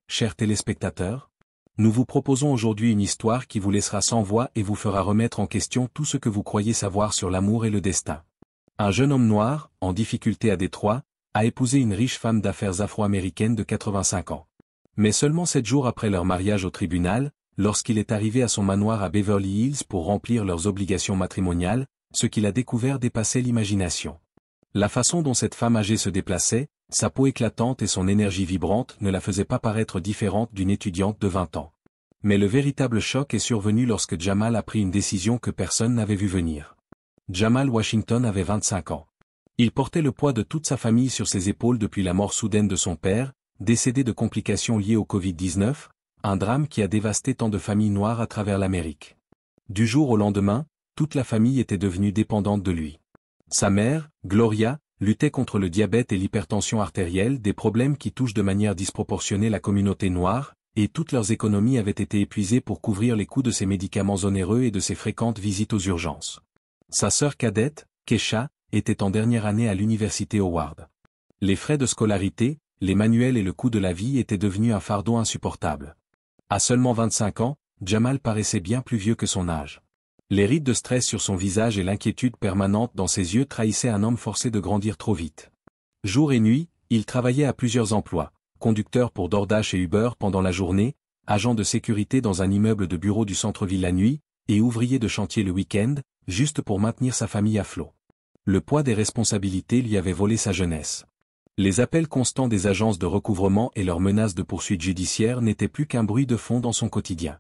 chers téléspectateurs? Nous vous proposons aujourd'hui une histoire qui vous laissera sans voix et vous fera remettre en question tout ce que vous croyez savoir sur l'amour et le destin. Un jeune homme noir, en difficulté à Détroit, a épousé une riche femme d'affaires afro-américaine de 85 ans. Mais seulement 7 jours après leur mariage au tribunal, lorsqu'il est arrivé à son manoir à Beverly Hills pour remplir leurs obligations matrimoniales, ce qu'il a découvert dépassait l'imagination. La façon dont cette femme âgée se déplaçait, sa peau éclatante et son énergie vibrante ne la faisaient pas paraître différente d'une étudiante de 20 ans. Mais le véritable choc est survenu lorsque Jamal a pris une décision que personne n'avait vu venir. Jamal Washington avait 25 ans. Il portait le poids de toute sa famille sur ses épaules depuis la mort soudaine de son père, décédé de complications liées au Covid-19, un drame qui a dévasté tant de familles noires à travers l'Amérique. Du jour au lendemain, toute la famille était devenue dépendante de lui. Sa mère, Gloria, luttait contre le diabète et l'hypertension artérielle, des problèmes qui touchent de manière disproportionnée la communauté noire, et toutes leurs économies avaient été épuisées pour couvrir les coûts de ses médicaments onéreux et de ses fréquentes visites aux urgences. Sa sœur cadette, Keisha, était en dernière année à l'université Howard. Les frais de scolarité, les manuels et le coût de la vie étaient devenus un fardeau insupportable. À seulement 25 ans, Jamal paraissait bien plus vieux que son âge. Les rides de stress sur son visage et l'inquiétude permanente dans ses yeux trahissaient un homme forcé de grandir trop vite. Jour et nuit, il travaillait à plusieurs emplois, conducteur pour DoorDash et Uber pendant la journée, agent de sécurité dans un immeuble de bureau du centre-ville la nuit, et ouvrier de chantier le week-end, juste pour maintenir sa famille à flot. Le poids des responsabilités lui avait volé sa jeunesse. Les appels constants des agences de recouvrement et leurs menaces de poursuites judiciaires n'étaient plus qu'un bruit de fond dans son quotidien.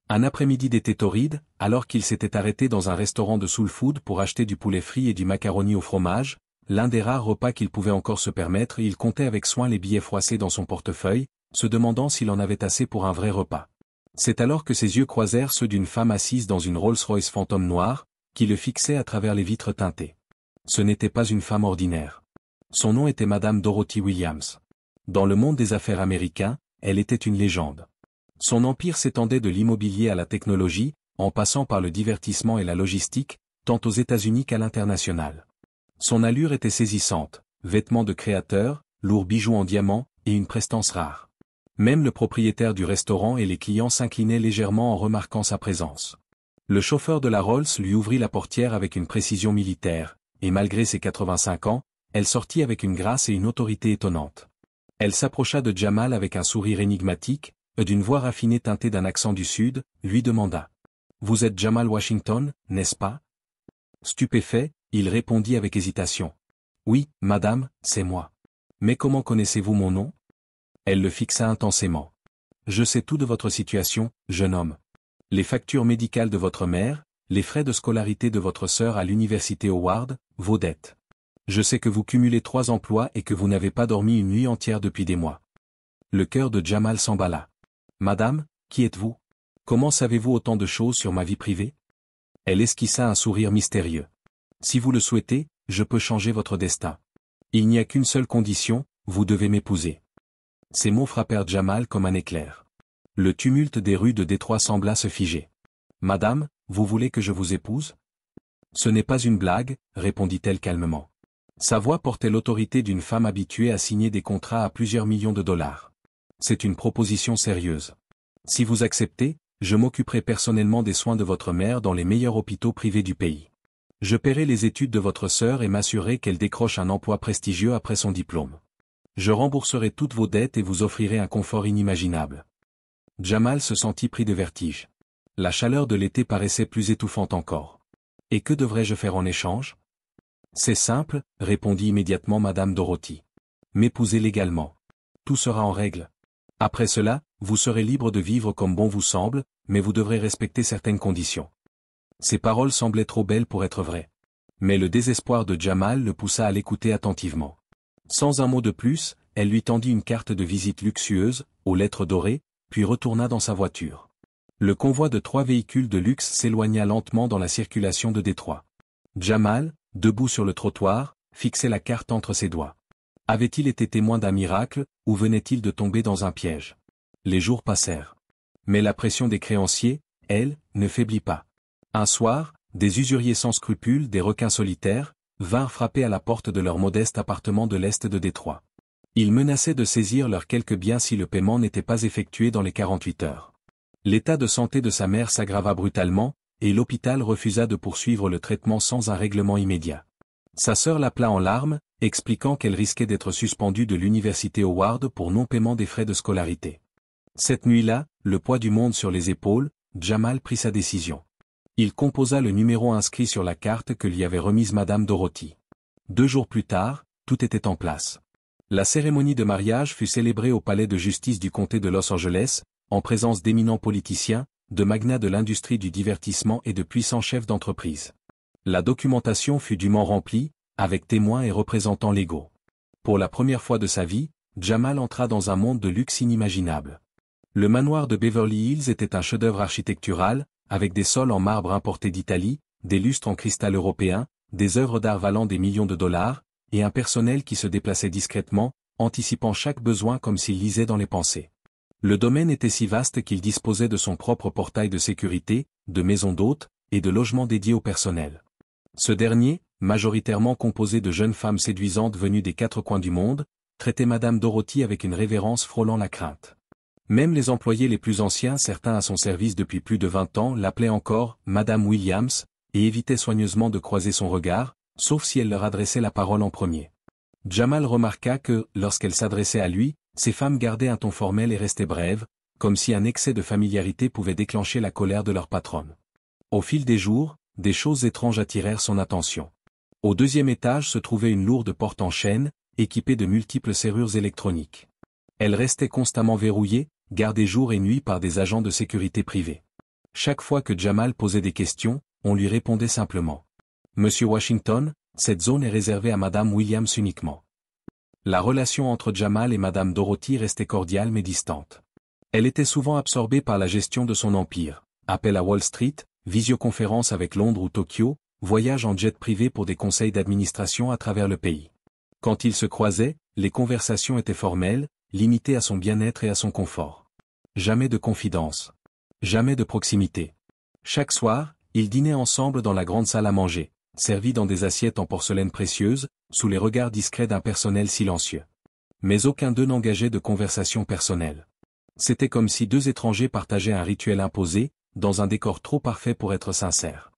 Un après-midi d'été torride, alors qu'il s'était arrêté dans un restaurant de soul food pour acheter du poulet frit et du macaroni au fromage, l'un des rares repas qu'il pouvait encore se permettre, il comptait avec soin les billets froissés dans son portefeuille, se demandant s'il en avait assez pour un vrai repas. C'est alors que ses yeux croisèrent ceux d'une femme assise dans une Rolls-Royce fantôme noire, qui le fixait à travers les vitres teintées. Ce n'était pas une femme ordinaire. Son nom était Madame Dorothy Williams. Dans le monde des affaires américain, elle était une légende. Son empire s'étendait de l'immobilier à la technologie, en passant par le divertissement et la logistique, tant aux États-Unis qu'à l'international. Son allure était saisissante, vêtements de créateur, lourds bijoux en diamant, et une prestance rare. Même le propriétaire du restaurant et les clients s'inclinaient légèrement en remarquant sa présence. Le chauffeur de la Rolls lui ouvrit la portière avec une précision militaire, et malgré ses 85 ans, elle sortit avec une grâce et une autorité étonnantes. Elle s'approcha de Jamal avec un sourire énigmatique, d'une voix raffinée teintée d'un accent du Sud, lui demanda. « Vous êtes Jamal Washington, n'est-ce pas ?» Stupéfait, il répondit avec hésitation. « Oui, madame, c'est moi. Mais comment connaissez-vous mon nom ?» Elle le fixa intensément. « Je sais tout de votre situation, jeune homme. Les factures médicales de votre mère, les frais de scolarité de votre sœur à l'université Howard, vos dettes. Je sais que vous cumulez 3 emplois et que vous n'avez pas dormi une nuit entière depuis des mois. » Le cœur de Jamal s'emballa. « Madame, qui êtes-vous? Comment savez-vous autant de choses sur ma vie privée ?» Elle esquissa un sourire mystérieux. « Si vous le souhaitez, je peux changer votre destin. Il n'y a qu'une seule condition, vous devez m'épouser. » Ces mots frappèrent Jamal comme un éclair. Le tumulte des rues de Détroit sembla se figer. « Madame, vous voulez que je vous épouse ?»« Ce n'est pas une blague, répondit-elle calmement. Sa voix portait l'autorité d'une femme habituée à signer des contrats à plusieurs millions de dollars. C'est une proposition sérieuse. Si vous acceptez, je m'occuperai personnellement des soins de votre mère dans les meilleurs hôpitaux privés du pays. Je paierai les études de votre sœur et m'assurerai qu'elle décroche un emploi prestigieux après son diplôme. Je rembourserai toutes vos dettes et vous offrirai un confort inimaginable. » Jamal se sentit pris de vertige. La chaleur de l'été paraissait plus étouffante encore. « Et que devrais-je faire en échange ?»« C'est simple, répondit immédiatement Madame Dorothy. M'épouser légalement. Tout sera en règle. Après cela, vous serez libre de vivre comme bon vous semble, mais vous devrez respecter certaines conditions. » Ces paroles semblaient trop belles pour être vraies. Mais le désespoir de Jamal le poussa à l'écouter attentivement. Sans un mot de plus, elle lui tendit une carte de visite luxueuse, aux lettres dorées, puis retourna dans sa voiture. Le convoi de 3 véhicules de luxe s'éloigna lentement dans la circulation de Détroit. Jamal, debout sur le trottoir, fixait la carte entre ses doigts. Avait-il été témoin d'un miracle, ou venait-il de tomber dans un piège? Les jours passèrent. Mais la pression des créanciers, elle, ne faiblit pas. Un soir, des usuriers sans scrupules, des requins solitaires, vinrent frapper à la porte de leur modeste appartement de l'est de Détroit. Il menaçait de saisir leurs quelques biens si le paiement n'était pas effectué dans les 48 heures. L'état de santé de sa mère s'aggrava brutalement, et l'hôpital refusa de poursuivre le traitement sans un règlement immédiat. Sa sœur l'appela en larmes, expliquant qu'elle risquait d'être suspendue de l'université Howard pour non-paiement des frais de scolarité. Cette nuit-là, le poids du monde sur les épaules, Jamal prit sa décision. Il composa le numéro inscrit sur la carte que lui avait remise Madame Dorothy. 2 jours plus tard, tout était en place. La cérémonie de mariage fut célébrée au palais de justice du comté de Los Angeles, en présence d'éminents politiciens, de magnats de l'industrie du divertissement et de puissants chefs d'entreprise. La documentation fut dûment remplie, avec témoins et représentants légaux. Pour la première fois de sa vie, Jamal entra dans un monde de luxe inimaginable. Le manoir de Beverly Hills était un chef-d'œuvre architectural, avec des sols en marbre importés d'Italie, des lustres en cristal européen, des œuvres d'art valant des millions de dollars, et un personnel qui se déplaçait discrètement, anticipant chaque besoin comme s'il lisait dans les pensées. Le domaine était si vaste qu'il disposait de son propre portail de sécurité, de maisons d'hôtes, et de logements dédiés au personnel. Ce dernier, majoritairement composé de jeunes femmes séduisantes venues des 4 coins du monde, traitait Madame Dorothy avec une révérence frôlant la crainte. Même les employés les plus anciens, certains à son service depuis plus de 20 ans, l'appelaient encore « Madame Williams » et évitaient soigneusement de croiser son regard, sauf si elle leur adressait la parole en premier. Jamal remarqua que, lorsqu'elle s'adressait à lui, ces femmes gardaient un ton formel et restaient brèves, comme si un excès de familiarité pouvait déclencher la colère de leur patronne. Au fil des jours, des choses étranges attirèrent son attention. Au 2e étage se trouvait une lourde porte en chêne, équipée de multiples serrures électroniques. Elle restait constamment verrouillée, gardée jour et nuit par des agents de sécurité privés. Chaque fois que Jamal posait des questions, on lui répondait simplement. « Monsieur Washington, cette zone est réservée à Madame Williams uniquement. » La relation entre Jamal et Madame Dorothy restait cordiale mais distante. Elle était souvent absorbée par la gestion de son empire, appel à Wall Street, visioconférence avec Londres ou Tokyo, voyage en jet privé pour des conseils d'administration à travers le pays. Quand ils se croisaient, les conversations étaient formelles, limitées à son bien-être et à son confort. Jamais de confidence. Jamais de proximité. Chaque soir, ils dînaient ensemble dans la grande salle à manger, servis dans des assiettes en porcelaine précieuse, sous les regards discrets d'un personnel silencieux. Mais aucun d'eux n'engageait de conversation personnelle. C'était comme si 2 étrangers partageaient un rituel imposé, dans un décor trop parfait pour être sincère.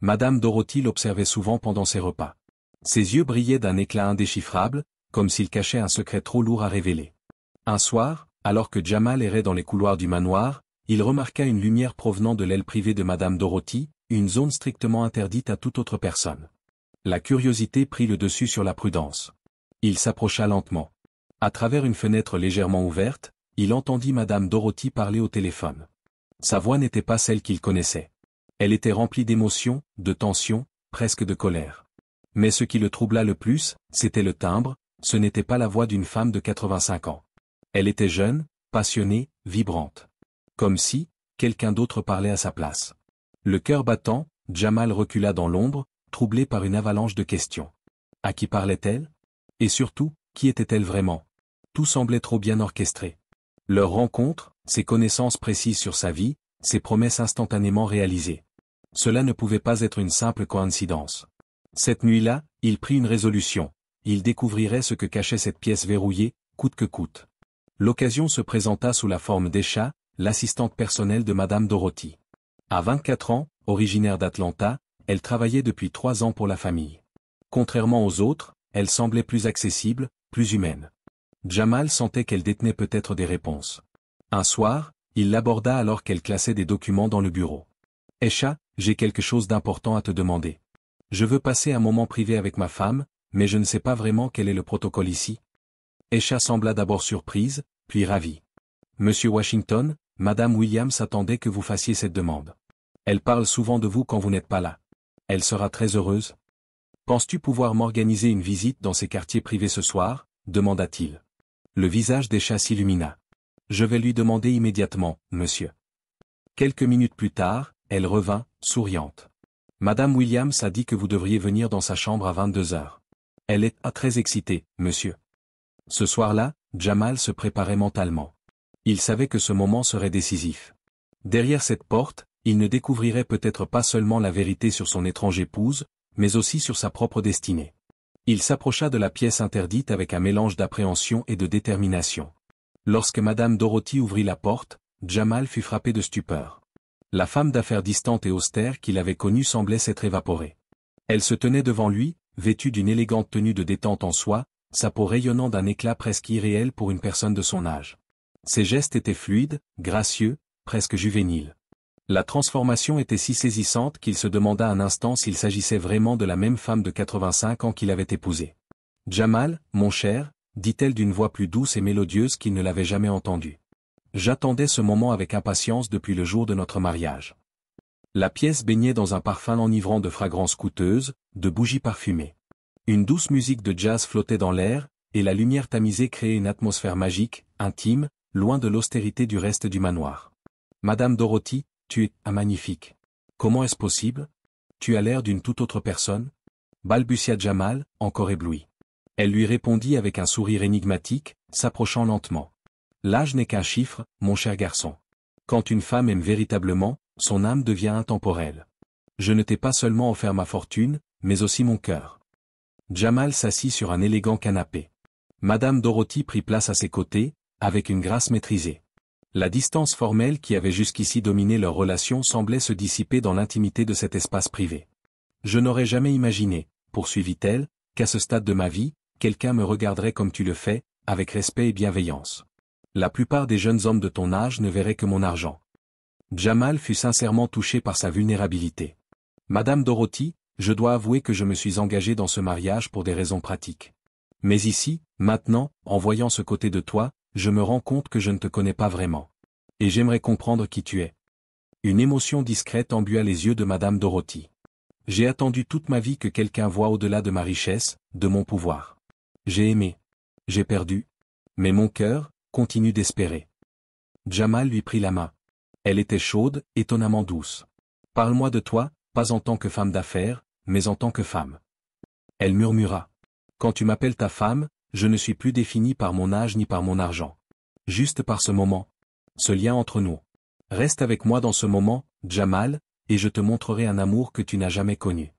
Madame Dorothy l'observait souvent pendant ses repas. Ses yeux brillaient d'un éclat indéchiffrable, comme s'il cachait un secret trop lourd à révéler. Un soir, alors que Jamal errait dans les couloirs du manoir, il remarqua une lumière provenant de l'aile privée de Madame Dorothy, une zone strictement interdite à toute autre personne. La curiosité prit le dessus sur la prudence. Il s'approcha lentement. À travers une fenêtre légèrement ouverte, il entendit Madame Dorothy parler au téléphone. Sa voix n'était pas celle qu'il connaissait. Elle était remplie d'émotion, de tension, presque de colère. Mais ce qui le troubla le plus, c'était le timbre, ce n'était pas la voix d'une femme de 85 ans. Elle était jeune, passionnée, vibrante. Comme si, quelqu'un d'autre parlait à sa place. Le cœur battant, Jamal recula dans l'ombre, troublé par une avalanche de questions. À qui parlait-elle? Et surtout, qui était-elle vraiment? Tout semblait trop bien orchestré. Leur rencontre, ses connaissances précises sur sa vie, ses promesses instantanément réalisées. Cela ne pouvait pas être une simple coïncidence. Cette nuit-là, il prit une résolution. Il découvrirait ce que cachait cette pièce verrouillée, coûte que coûte. L'occasion se présenta sous la forme d'Esha, l'assistante personnelle de Madame Dorothy. À 24 ans, originaire d'Atlanta, elle travaillait depuis 3 ans pour la famille. Contrairement aux autres, elle semblait plus accessible, plus humaine. Jamal sentait qu'elle détenait peut-être des réponses. Un soir, il l'aborda alors qu'elle classait des documents dans le bureau. « Esha, j'ai quelque chose d'important à te demander. Je veux passer un moment privé avec ma femme, mais je ne sais pas vraiment quel est le protocole ici. » Esha sembla d'abord surprise, puis ravie. « Monsieur Washington, Madame Williams attendait que vous fassiez cette demande. Elle parle souvent de vous quand vous n'êtes pas là. Elle sera très heureuse. Penses-tu pouvoir m'organiser une visite dans ces quartiers privés ce soir ?» demanda-t-il. Le visage d'Esha s'illumina. « Je vais lui demander immédiatement, monsieur. » Quelques minutes plus tard, elle revint, souriante. « Madame Williams a dit que vous devriez venir dans sa chambre à 22 heures. Elle est très excitée, monsieur. » Ce soir-là, Jamal se préparait mentalement. Il savait que ce moment serait décisif. Derrière cette porte, il ne découvrirait peut-être pas seulement la vérité sur son étrange épouse, mais aussi sur sa propre destinée. Il s'approcha de la pièce interdite avec un mélange d'appréhension et de détermination. Lorsque Madame Dorothy ouvrit la porte, Jamal fut frappé de stupeur. La femme d'affaires distante et austère qu'il avait connue semblait s'être évaporée. Elle se tenait devant lui, vêtue d'une élégante tenue de détente en soie, sa peau rayonnant d'un éclat presque irréel pour une personne de son âge. Ses gestes étaient fluides, gracieux, presque juvéniles. La transformation était si saisissante qu'il se demanda un instant s'il s'agissait vraiment de la même femme de 85 ans qu'il avait épousée. « Jamal, mon cher », dit-elle d'une voix plus douce et mélodieuse qu'il ne l'avait jamais entendue. « J'attendais ce moment avec impatience depuis le jour de notre mariage. » La pièce baignait dans un parfum enivrant de fragrances coûteuses, de bougies parfumées. Une douce musique de jazz flottait dans l'air, et la lumière tamisée créait une atmosphère magique, intime, loin de l'austérité du reste du manoir. « Madame Dorothy, tu es magnifique. Comment est-ce possible? Tu as l'air d'une toute autre personne ?» balbutia Jamal, encore ébloui. Elle lui répondit avec un sourire énigmatique, s'approchant lentement. « L'âge n'est qu'un chiffre, mon cher garçon. Quand une femme aime véritablement, son âme devient intemporelle. Je ne t'ai pas seulement offert ma fortune, mais aussi mon cœur. » Jamal s'assit sur un élégant canapé. Madame Dorothy prit place à ses côtés, avec une grâce maîtrisée. La distance formelle qui avait jusqu'ici dominé leur relation semblait se dissiper dans l'intimité de cet espace privé. « Je n'aurais jamais imaginé, poursuivit-elle, qu'à ce stade de ma vie, quelqu'un me regarderait comme tu le fais, avec respect et bienveillance. La plupart des jeunes hommes de ton âge ne verraient que mon argent. » Jamal fut sincèrement touché par sa vulnérabilité. « Madame Dorothy, je dois avouer que je me suis engagé dans ce mariage pour des raisons pratiques. Mais ici, maintenant, en voyant ce côté de toi, je me rends compte que je ne te connais pas vraiment. Et j'aimerais comprendre qui tu es. » Une émotion discrète embua les yeux de Madame Dorothy. « J'ai attendu toute ma vie que quelqu'un voie au-delà de ma richesse, de mon pouvoir. J'ai aimé. J'ai perdu. Mais mon cœur continue d'espérer. » Jamal lui prit la main. Elle était chaude, étonnamment douce. « Parle-moi de toi, pas en tant que femme d'affaires, mais en tant que femme. » Elle murmura. « Quand tu m'appelles ta femme, je ne suis plus définie par mon âge ni par mon argent. Juste par ce moment. Ce lien entre nous. Reste avec moi dans ce moment, Jamal, et je te montrerai un amour que tu n'as jamais connu. »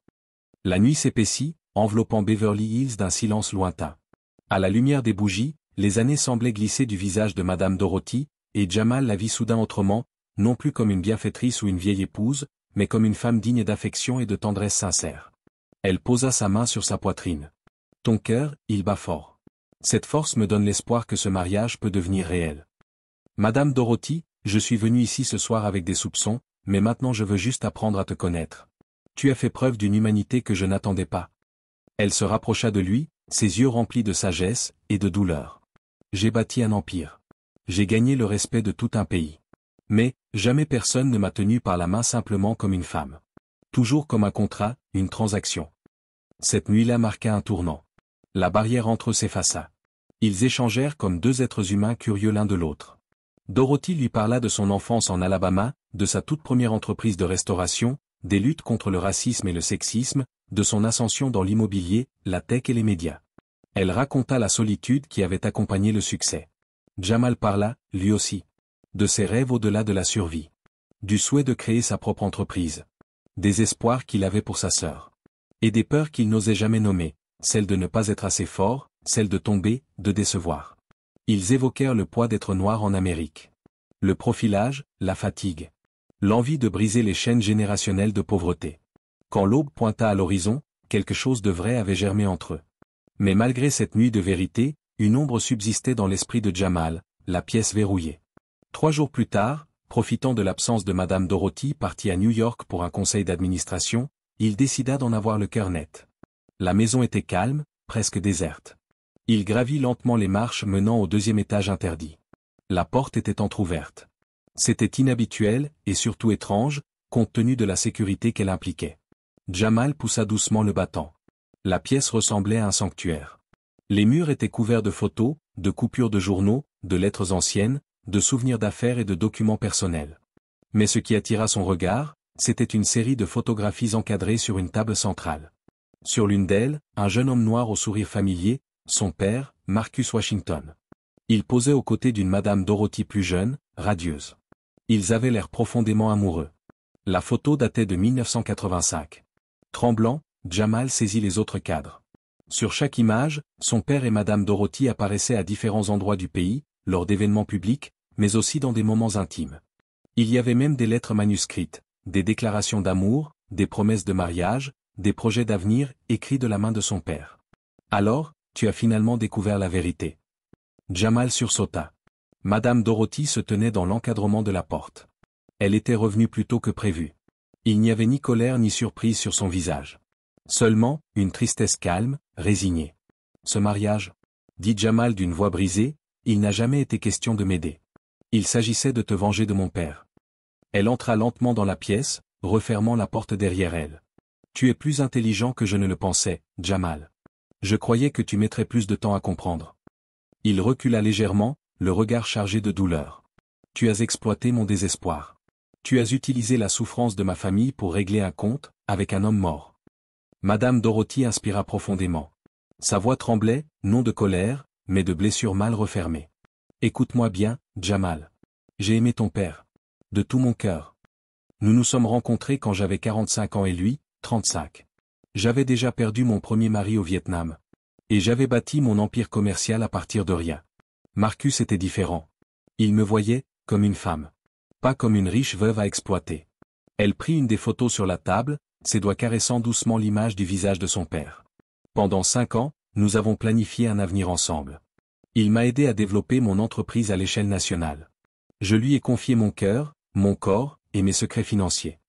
La nuit s'épaissit, enveloppant Beverly Hills d'un silence lointain. À la lumière des bougies, les années semblaient glisser du visage de Madame Dorothy, et Jamal la vit soudain autrement, non plus comme une bienfaitrice ou une vieille épouse, mais comme une femme digne d'affection et de tendresse sincère. Elle posa sa main sur sa poitrine. « Ton cœur, il bat fort. Cette force me donne l'espoir que ce mariage peut devenir réel. Madame Dorothy, je suis venu ici ce soir avec des soupçons, mais maintenant je veux juste apprendre à te connaître. Tu as fait preuve d'une humanité que je n'attendais pas. » Elle se rapprocha de lui, ses yeux remplis de sagesse et de douleur. « J'ai bâti un empire. J'ai gagné le respect de tout un pays. Mais, jamais personne ne m'a tenu par la main simplement comme une femme. Toujours comme un contrat, une transaction. » Cette nuit-là marqua un tournant. La barrière entre eux s'effaça. Ils échangèrent comme deux êtres humains curieux l'un de l'autre. Dorothy lui parla de son enfance en Alabama, de sa toute première entreprise de restauration, des luttes contre le racisme et le sexisme, de son ascension dans l'immobilier, la tech et les médias. Elle raconta la solitude qui avait accompagné le succès. Jamal parla, lui aussi. De ses rêves au-delà de la survie. Du souhait de créer sa propre entreprise. Des espoirs qu'il avait pour sa sœur. Et des peurs qu'il n'osait jamais nommer, celle de ne pas être assez fort, celle de tomber, de décevoir. Ils évoquèrent le poids d'être noir en Amérique. Le profilage, la fatigue. L'envie de briser les chaînes générationnelles de pauvreté. Quand l'aube pointa à l'horizon, quelque chose de vrai avait germé entre eux. Mais malgré cette nuit de vérité, une ombre subsistait dans l'esprit de Jamal, la pièce verrouillée. 3 jours plus tard, profitant de l'absence de Madame Dorothy partie à New York pour un conseil d'administration, il décida d'en avoir le cœur net. La maison était calme, presque déserte. Il gravit lentement les marches menant au 2e étage interdit. La porte était entr'ouverte. C'était inhabituel, et surtout étrange, compte tenu de la sécurité qu'elle impliquait. Jamal poussa doucement le battant. La pièce ressemblait à un sanctuaire. Les murs étaient couverts de photos, de coupures de journaux, de lettres anciennes, de souvenirs d'affaires et de documents personnels. Mais ce qui attira son regard, c'était une série de photographies encadrées sur une table centrale. Sur l'une d'elles, un jeune homme noir au sourire familier, son père, Marcus Washington. Il posait aux côtés d'une Madame Dorothy plus jeune, radieuse. Ils avaient l'air profondément amoureux. La photo datait de 1985. Tremblant, Jamal saisit les autres cadres. Sur chaque image, son père et Madame Dorothy apparaissaient à différents endroits du pays, lors d'événements publics, mais aussi dans des moments intimes. Il y avait même des lettres manuscrites, des déclarations d'amour, des promesses de mariage, des projets d'avenir écrits de la main de son père. Alors, tu as finalement découvert la vérité. Jamal sursauta. Madame Dorothy se tenait dans l'encadrement de la porte. Elle était revenue plus tôt que prévu. Il n'y avait ni colère ni surprise sur son visage. Seulement, une tristesse calme, résignée. Ce mariage, dit Jamal d'une voix brisée, il n'a jamais été question de m'aider. Il s'agissait de te venger de mon père. Elle entra lentement dans la pièce, refermant la porte derrière elle. Tu es plus intelligent que je ne le pensais, Jamal. Je croyais que tu mettrais plus de temps à comprendre. Il recula légèrement, le regard chargé de douleur. Tu as exploité mon désespoir. Tu as utilisé la souffrance de ma famille pour régler un compte, avec un homme mort. Madame Dorothy inspira profondément. Sa voix tremblait, non de colère, mais de blessures mal refermées. Écoute-moi bien, Jamal. J'ai aimé ton père. De tout mon cœur. Nous nous sommes rencontrés quand j'avais 45 ans et lui, 35. J'avais déjà perdu mon premier mari au Vietnam. Et j'avais bâti mon empire commercial à partir de rien. Marcus était différent. Il me voyait, comme une femme. Pas comme une riche veuve à exploiter. Elle prit une des photos sur la table, ses doigts caressant doucement l'image du visage de son père. Pendant 5 ans, nous avons planifié un avenir ensemble. Il m'a aidé à développer mon entreprise à l'échelle nationale. Je lui ai confié mon cœur, mon corps, et mes secrets financiers.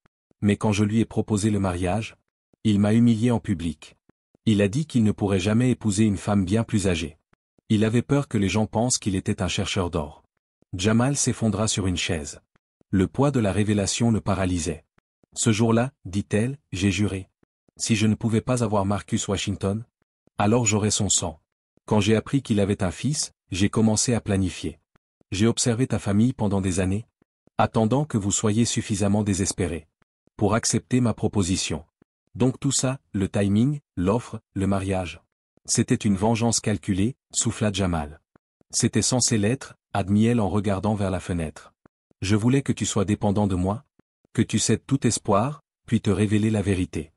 Mais quand je lui ai proposé le mariage, il m'a humilié en public. Il a dit qu'il ne pourrait jamais épouser une femme bien plus âgée. Il avait peur que les gens pensent qu'il était un chercheur d'or. Jamal s'effondra sur une chaise. Le poids de la révélation le paralysait. Ce jour-là, dit-elle, j'ai juré. Si je ne pouvais pas avoir Marcus Washington, alors j'aurais son sang. Quand j'ai appris qu'il avait un fils, j'ai commencé à planifier. J'ai observé ta famille pendant des années, attendant que vous soyez suffisamment désespérés pour accepter ma proposition. Donc tout ça, le timing, l'offre, le mariage. C'était une vengeance calculée, souffla Jamal. C'était censé l'être, admit-elle en regardant vers la fenêtre. Je voulais que tu sois dépendant de moi, que tu cèdes tout espoir, puis te révéler la vérité.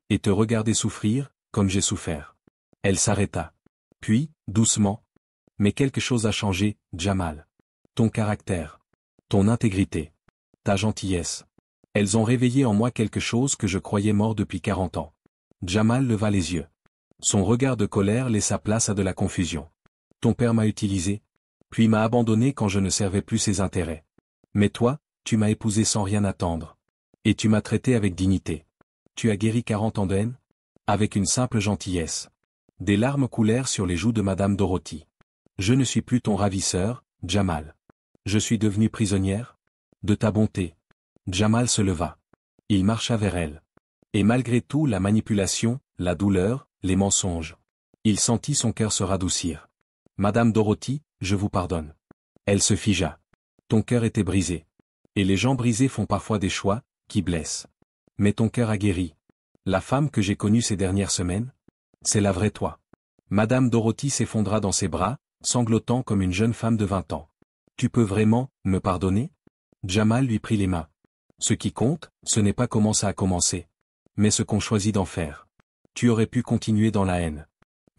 Et te regarder souffrir, comme j'ai souffert. Elle s'arrêta. Puis, doucement. Mais quelque chose a changé, Jamal. Ton caractère. Ton intégrité. Ta gentillesse. Elles ont réveillé en moi quelque chose que je croyais mort depuis 40 ans. Jamal leva les yeux. Son regard de colère laissa place à de la confusion. Ton père m'a utilisé, puis m'a abandonné quand je ne servais plus ses intérêts. Mais toi, tu m'as épousé sans rien attendre. Et tu m'as traité avec dignité. Tu as guéri 40 ans de haine? Avec une simple gentillesse. Des larmes coulèrent sur les joues de Madame Dorothy. Je ne suis plus ton ravisseur, Jamal. Je suis devenue prisonnière de ta bonté. Jamal se leva. Il marcha vers elle. Et malgré tout la manipulation, la douleur, les mensonges. Il sentit son cœur se radoucir. Madame Dorothy, je vous pardonne. Elle se figea. Ton cœur était brisé. Et les gens brisés font parfois des choix, qui blessent. Mais ton cœur a guéri. La femme que j'ai connue ces dernières semaines, c'est la vraie toi. Madame Dorothy s'effondra dans ses bras, sanglotant comme une jeune femme de 20 ans. Tu peux vraiment, me pardonner? Jamal lui prit les mains. Ce qui compte, ce n'est pas comment ça a commencé, mais ce qu'on choisit d'en faire. Tu aurais pu continuer dans la haine.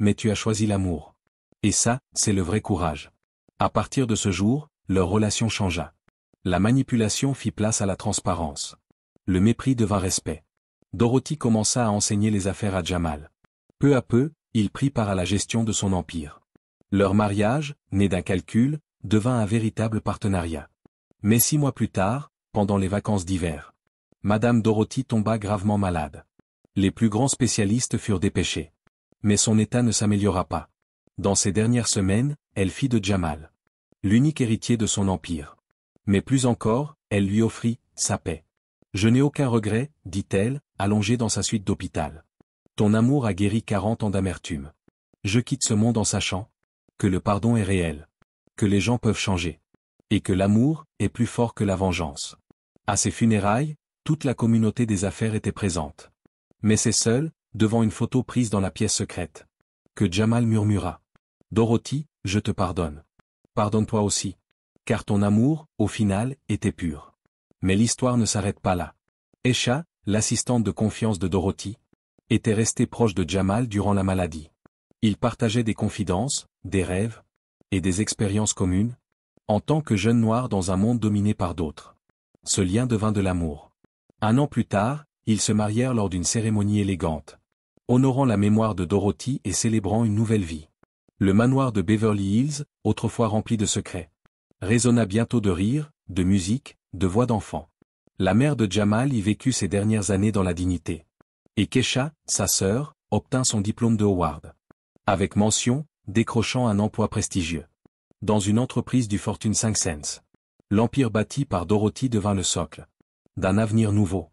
Mais tu as choisi l'amour. Et ça, c'est le vrai courage. À partir de ce jour, leur relation changea. La manipulation fit place à la transparence. Le mépris devint respect. Dorothy commença à enseigner les affaires à Jamal. Peu à peu, il prit part à la gestion de son empire. Leur mariage, né d'un calcul, devint un véritable partenariat. Mais 6 mois plus tard, pendant les vacances d'hiver, Madame Dorothy tomba gravement malade. Les plus grands spécialistes furent dépêchés. Mais son état ne s'améliora pas. Dans ces dernières semaines, elle fit de Jamal l'unique héritier de son empire. Mais plus encore, elle lui offrit sa paix. Je n'ai aucun regret, dit-elle, allongée dans sa suite d'hôpital. Ton amour a guéri 40 ans d'amertume. Je quitte ce monde en sachant que le pardon est réel, que les gens peuvent changer, et que l'amour est plus fort que la vengeance. À ses funérailles, toute la communauté des affaires était présente. Mais c'est seul, devant une photo prise dans la pièce secrète, que Jamal murmura. Dorothy, je te pardonne. Pardonne-toi aussi. Car ton amour, au final, était pur. Mais l'histoire ne s'arrête pas là. Esha, l'assistante de confiance de Dorothy, était restée proche de Jamal durant la maladie. Ils partageaient des confidences, des rêves et des expériences communes, en tant que jeunes noirs dans un monde dominé par d'autres. Ce lien devint de l'amour. 1 an plus tard, ils se marièrent lors d'une cérémonie élégante, honorant la mémoire de Dorothy et célébrant une nouvelle vie. Le manoir de Beverly Hills, autrefois rempli de secrets, résonna bientôt de rires, de musique, de voix d'enfants. La mère de Jamal y vécut ses dernières années dans la dignité. Et Keisha, sa sœur, obtint son diplôme de Howard. Avec mention, décrochant un emploi prestigieux. Dans une entreprise du Fortune 500. L'empire bâti par Dorothy devint le socle d'un avenir nouveau.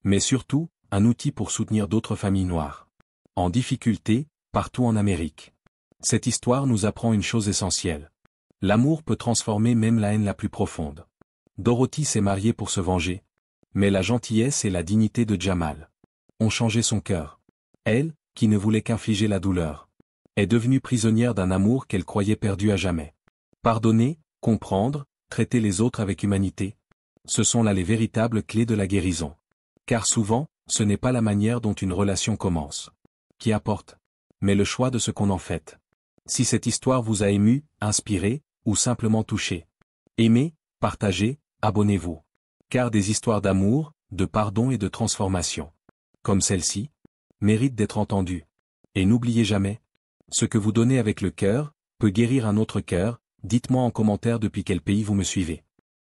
Mais surtout, un outil pour soutenir d'autres familles noires. En difficulté, partout en Amérique. Cette histoire nous apprend une chose essentielle. L'amour peut transformer même la haine la plus profonde. Dorothy s'est mariée pour se venger. Mais la gentillesse et la dignité de Jamal ont changé son cœur. Elle, qui ne voulait qu'infliger la douleur, est devenue prisonnière d'un amour qu'elle croyait perdu à jamais. Pardonner, comprendre, traiter les autres avec humanité. Ce sont là les véritables clés de la guérison. Car souvent, ce n'est pas la manière dont une relation commence qui apporte, mais le choix de ce qu'on en fait. Si cette histoire vous a ému, inspiré, ou simplement touché, aimez, partagez, abonnez-vous. Car des histoires d'amour, de pardon et de transformation, comme celle-ci, méritent d'être entendues. Et n'oubliez jamais, ce que vous donnez avec le cœur, peut guérir un autre cœur. Dites-moi en commentaire depuis quel pays vous me suivez.